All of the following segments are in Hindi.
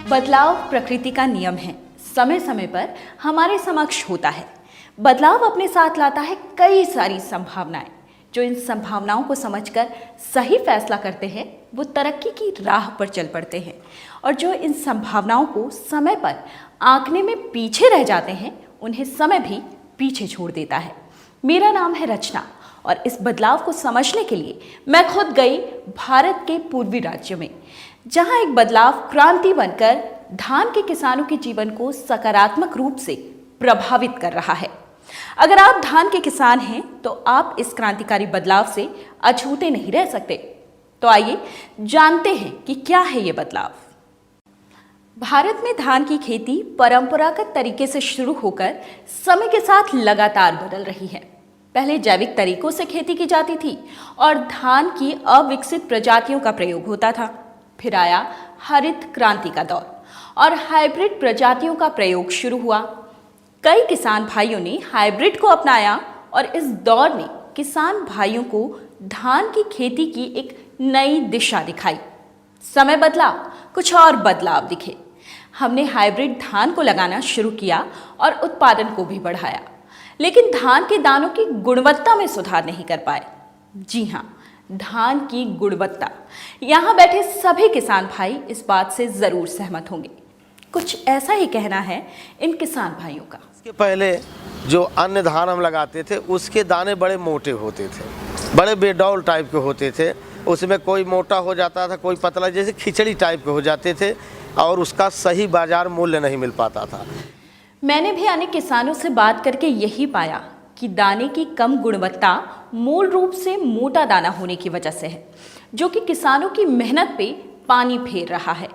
बदलाव प्रकृति का नियम है, समय समय पर हमारे समक्ष होता है। बदलाव अपने साथ लाता है कई सारी संभावनाएं। जो इन संभावनाओं को समझकर सही फैसला करते हैं वो तरक्की की राह पर चल पड़ते हैं, और जो इन संभावनाओं को समय पर आंकने में पीछे रह जाते हैं उन्हें समय भी पीछे छोड़ देता है। मेरा नाम है रचना, और इस बदलाव को समझने के लिए मैं खुद गई भारत के पूर्वी राज्यों में, जहां एक बदलाव क्रांति बनकर धान के किसानों के जीवन को सकारात्मक रूप से प्रभावित कर रहा है। अगर आप धान के किसान हैं तो आप इस क्रांतिकारी बदलाव से अछूते नहीं रह सकते। तो आइए जानते हैं कि क्या है ये बदलाव। भारत में धान की खेती परंपरागत तरीके से शुरू होकर समय के साथ लगातार बदल रही है। पहले जैविक तरीकों से खेती की जाती थी और धान की अविकसित प्रजातियों का प्रयोग होता था। फिर आया हरित क्रांति का दौर और हाइब्रिड प्रजातियों का प्रयोग शुरू हुआ। कई किसान भाइयों ने हाइब्रिड को अपनाया और इस दौर ने किसान भाइयों को धान की खेती की एक नई दिशा दिखाई। समय बदला, कुछ और बदलाव दिखे। हमने हाइब्रिड धान को लगाना शुरू किया और उत्पादन को भी बढ़ाया, लेकिन धान के दानों की गुणवत्ता में सुधार नहीं कर पाए। जी हाँ, धान की गुणवत्ता। यहाँ बैठे सभी किसान भाई इस बात से जरूर सहमत होंगे। कुछ ऐसा ही कहना है इन किसान भाइयों का। इसके पहले जो अन्य धान हम लगाते थे उसके दाने बड़े मोटे होते थे, बड़े बेडौल टाइप के होते थे। उसमें कोई मोटा हो जाता था, कोई पतला, जैसे खिचड़ी टाइप के हो जाते थे, और उसका सही बाजार मूल्य नहीं मिल पाता था। मैंने भी अनेक किसानों से बात करके यही पाया कि दाने की कम गुणवत्ता मूल रूप से मोटा दाना होने की वजह से है, जो कि किसानों की मेहनत पे पानी फेर रहा है।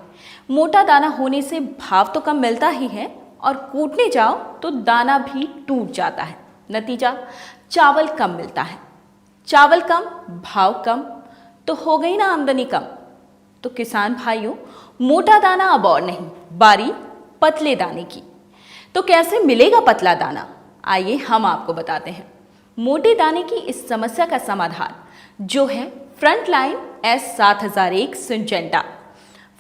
मोटा दाना होने से भाव तो कम मिलता ही है, और कूटने जाओ तो दाना भी टूट जाता है। नतीजा, चावल कम मिलता है। चावल कम, भाव कम, तो हो गई ना आमदनी कम। तो किसान भाइयों, मोटा दाना अब और नहीं, बारी पतले दाने की। तो कैसे मिलेगा पतला दाना? आइए हम आपको बताते हैं। मोटे दाने की इस समस्या का समाधान जो है frontline S7001 Syngenta.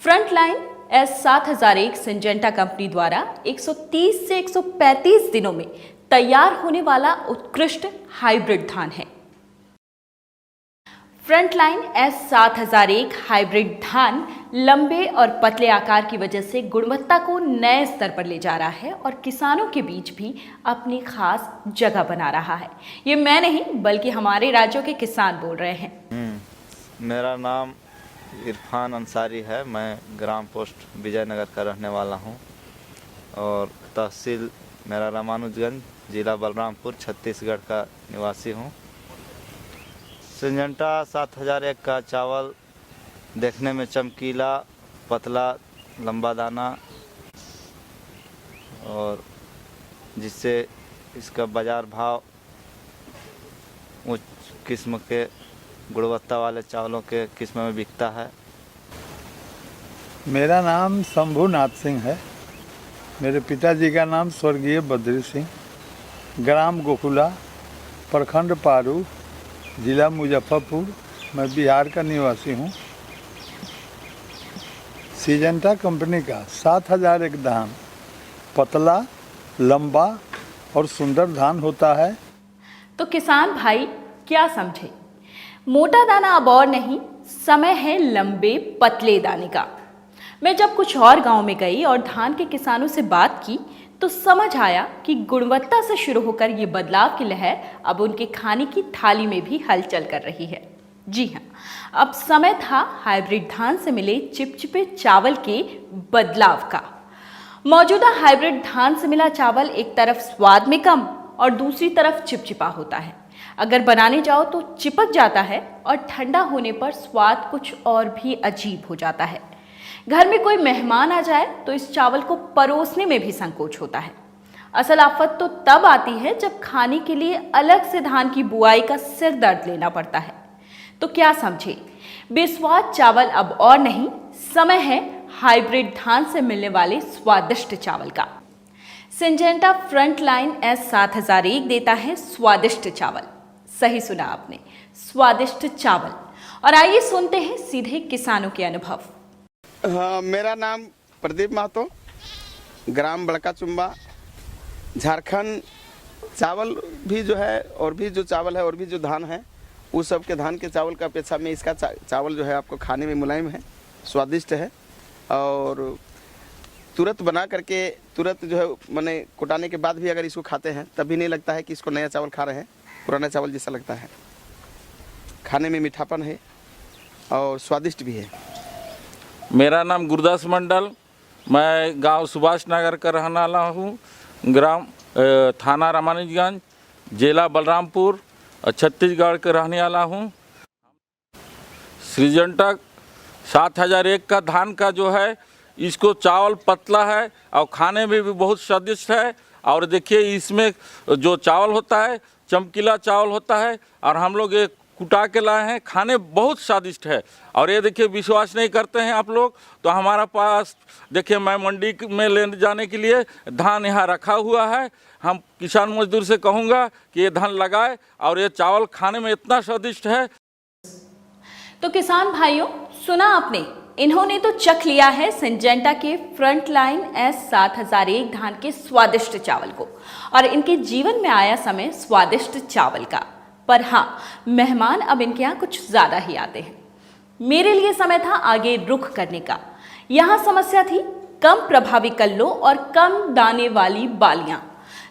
Frontline S7001 Syngenta company द्वारा 130 से 135 दिनों में तैयार होने वाला उत्कृष्ट हाइब्रिड धान है। फ्रंटलाइन S7001 हाइब्रिड धान लंबे और पतले आकार की वजह से गुणवत्ता को नए स्तर पर ले जा रहा है और किसानों के बीच भी अपनी खास जगह बना रहा है। ये मैं नहीं बल्कि हमारे राज्यों के किसान बोल रहे हैं। मेरा नाम इरफान अंसारी है। मैं ग्राम पोस्ट विजयनगर का रहने वाला हूँ और तहसील मेरा रामानुजगंज, जिला बलरामपुर, छत्तीसगढ़ का निवासी हूँ। सिंजेंटा 7001 का चावल देखने में चमकीला, पतला, लंबा दाना, और जिससे इसका बाज़ार भाव उच्च किस्म के गुणवत्ता वाले चावलों के किस्म में बिकता है। मेरा नाम शंभुनाथ सिंह है। मेरे पिताजी का नाम स्वर्गीय बद्री सिंह, ग्राम गोकुला, प्रखंड पारू, जिला मुजफ्फरपुर। मैं बिहार का निवासी हूँ। सिंजेंटा कंपनी का 7001 धान पतला, लंबा और सुंदर धान होता है। तो किसान भाई क्या समझे? मोटा दाना अब और नहीं, समय है लंबे पतले दाने का। मैं जब कुछ और गांव में गई और धान के किसानों से बात की तो समझ आया कि गुणवत्ता से शुरू होकर ये बदलाव की लहर अब उनके खाने की थाली में भी हलचल कर रही है। जी हाँ, अब समय था हाइब्रिड धान से मिले चिपचिपे चावल के बदलाव का। मौजूदा हाइब्रिड धान से मिला चावल एक तरफ स्वाद में कम और दूसरी तरफ चिपचिपा होता है। अगर बनाने जाओ तो चिपक जाता है और ठंडा होने पर स्वाद कुछ और भी अजीब हो जाता है। घर में कोई मेहमान आ जाए तो इस चावल को परोसने में भी संकोच होता है। असल आफत तो तब आती है जब खाने के लिए अलग से धान की बुआई का सिर दर्द लेना पड़ता है। तो क्या समझे? बेस्वाद चावल अब और नहीं, समय है हाइब्रिड धान से मिलने वाले स्वादिष्ट चावल का। सिंजेंटा फ्रंटलाइन S7001 देता है स्वादिष्ट चावल। सही सुना आपने, स्वादिष्ट चावल। और आइए सुनते हैं सीधे किसानों के अनुभव। हाँ, मेरा नाम प्रदीप महतो, ग्राम बड़का चुम्बा, झारखंड। चावल भी जो है और भी जो चावल है और भी जो धान है, उस सब के धान के चावल की अपेक्षा में इसका चावल जो है आपको खाने में मुलायम है, स्वादिष्ट है और तुरंत बना करके तुरंत जो है मैंने कुटाने के बाद भी अगर इसको खाते हैं तब भी नहीं लगता है कि इसको नया चावल खा रहे हैं, पुराना चावल जैसा लगता है। खाने में मीठापन है और स्वादिष्ट भी है। मेरा नाम गुरदास मंडल, मैं गांव सुभाष नगर का रहने वाला हूँ। ग्राम थाना रामानुजगंज, जिला बलरामपुर और छत्तीसगढ़ के रहने वाला हूँ। सिंजेंटा 7001 का धान का जो है, इसको चावल पतला है और खाने में भी बहुत स्वादिष्ट है। और देखिए इसमें जो चावल होता है चमकीला चावल होता है और हम लोग ये कुटा के लाए हैं, खाने बहुत स्वादिष्ट है। और ये देखिए विश्वास नहीं करते हैं आप लोग तो हमारा पास देखिए, मैं मंडी में ले जाने के लिए धान यहाँ रखा हुआ है। हम किसान मजदूर से कहूँगा कि ये धान लगाए और ये चावल खाने में इतना स्वादिष्ट है। तो किसान भाइयों, सुना आपने, इन्होंने तो चख लिया है सिंजेंटा के फ्रंटलाइन S7001 धान के स्वादिष्ट चावल को और इनके जीवन में आया समय स्वादिष्ट चावल का। पर हाँ, मेहमान अब इनके यहाँ कुछ ज़्यादा ही आते हैं। मेरे लिए समय था आगे रुख करने का। यहाँ समस्या थी कम प्रभावी कल्लों और कम दाने वाली बालियाँ,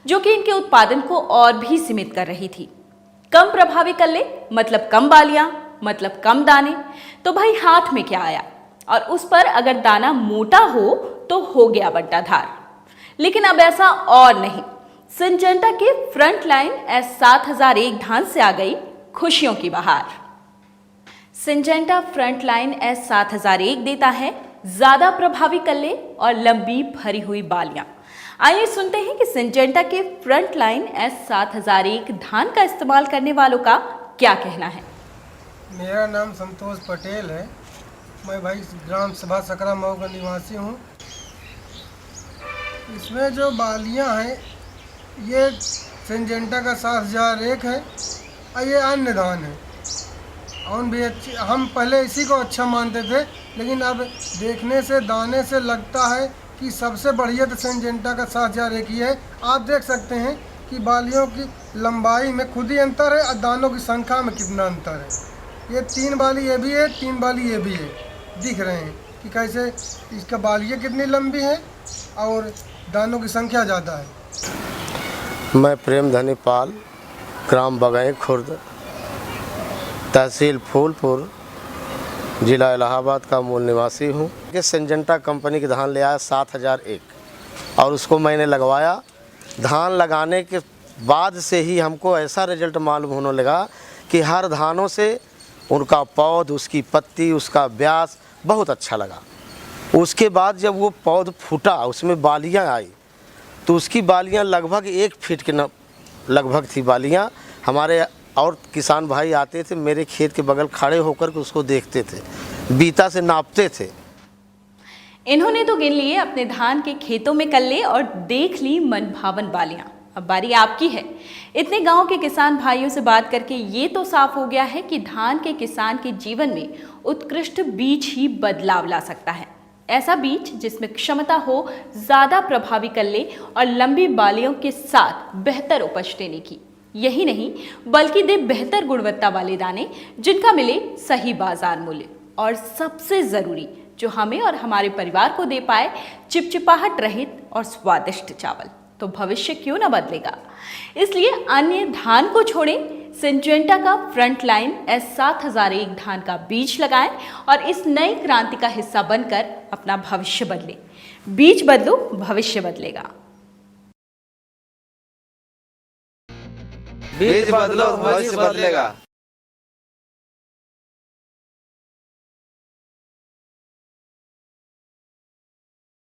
जो कि इनके उत्पादन को और भी सीमित कर रही थी। कम प्रभावी कल्ले मतलब कम बालियाँ, मतलब कम दाने। तो भाई हाथ में क्या आया, और उस पर अगर दाना मोटा हो तो हो गया बट्टाधार। लेकिन अब ऐसा और नहीं। सिंजेंटा के फ्रंटलाइन S7001 धान से आ गई खुशियों की बहार। सिंजेंटा फ्रंटलाइन S7001 देता है ज्यादा प्रभावी कल्ले और लंबी भरी हुई बालियां। आइए सुनते हैं कि सिंजेंटा के फ्रंटलाइन S7001 धान का इस्तेमाल करने वालों का क्या कहना है। मेरा नाम संतोष पटेल है। मैं भाई ग्राम सभा सकरा मऊ का निवासी हूँ। इसमें जो बालियाँ हैं ये सिंजेंटा का 7001 है और ये अन्य धान है। और भी अच्छी, हम पहले इसी को अच्छा मानते थे, लेकिन अब देखने से दाने से लगता है कि सबसे बढ़िया तो सिंजेंटा का 7001 ही है। आप देख सकते हैं कि बालियों की लंबाई में खुद ही अंतर है और दानों की संख्या में कितना अंतर है। ये 3 बाली ये भी है, 3 बाली ये भी है। दिख रहे हैं कि कैसे इसका बालियाँ कितनी लंबी है और दानों की संख्या ज़्यादा है। मैं प्रेम धनीपाल, ग्राम बगैं खुर्द, तहसील फूलपुर, जिला इलाहाबाद का मूल निवासी हूँ। ये सिंजेंटा कंपनी के धान ले आया 7001 और उसको मैंने लगवाया। धान लगाने के बाद से ही हमको ऐसा रिजल्ट मालूम होने लगा कि हर धानों से उनका पौध, उसकी पत्ती, उसका व्यास बहुत अच्छा लगा। उसके बाद जब वो पौध फूटा, उसमें बालियाँ आई, तो उसकी बालियाँ लगभग 1 फीट के लगभग थी बालियाँ। हमारे और किसान भाई आते थे, मेरे खेत के बगल खड़े होकर के उसको देखते थे, बीता से नापते थे। इन्होंने तो गिन लिए अपने धान के खेतों में कल्ले और देख ली मनभावन बालियां। अब बारी आपकी है। इतने गांव के किसान भाइयों से बात करके ये तो साफ हो गया है कि धान के किसान के जीवन में उत्कृष्ट बीज ही बदलाव ला सकता है। ऐसा बीज जिसमें क्षमता हो ज़्यादा प्रभावी कल्ले और लंबी बालियों के साथ बेहतर उपज देने की। यही नहीं बल्कि दे बेहतर गुणवत्ता वाले दाने जिनका मिले सही बाजार मूल्य, और सबसे ज़रूरी जो हमें और हमारे परिवार को दे पाए चिपचिपाहट रहित और स्वादिष्ट चावल। तो भविष्य क्यों ना बदलेगा। इसलिए अन्य धान को छोड़ें, सिंजेंटा का फ्रंटलाइन S7001 धान का बीज लगाएं और इस नई क्रांति का हिस्सा बनकर अपना भविष्य बदलें। बीज बदलो, भविष्य बदलेगा। बीज बदलो, भविष्य बदलेगा।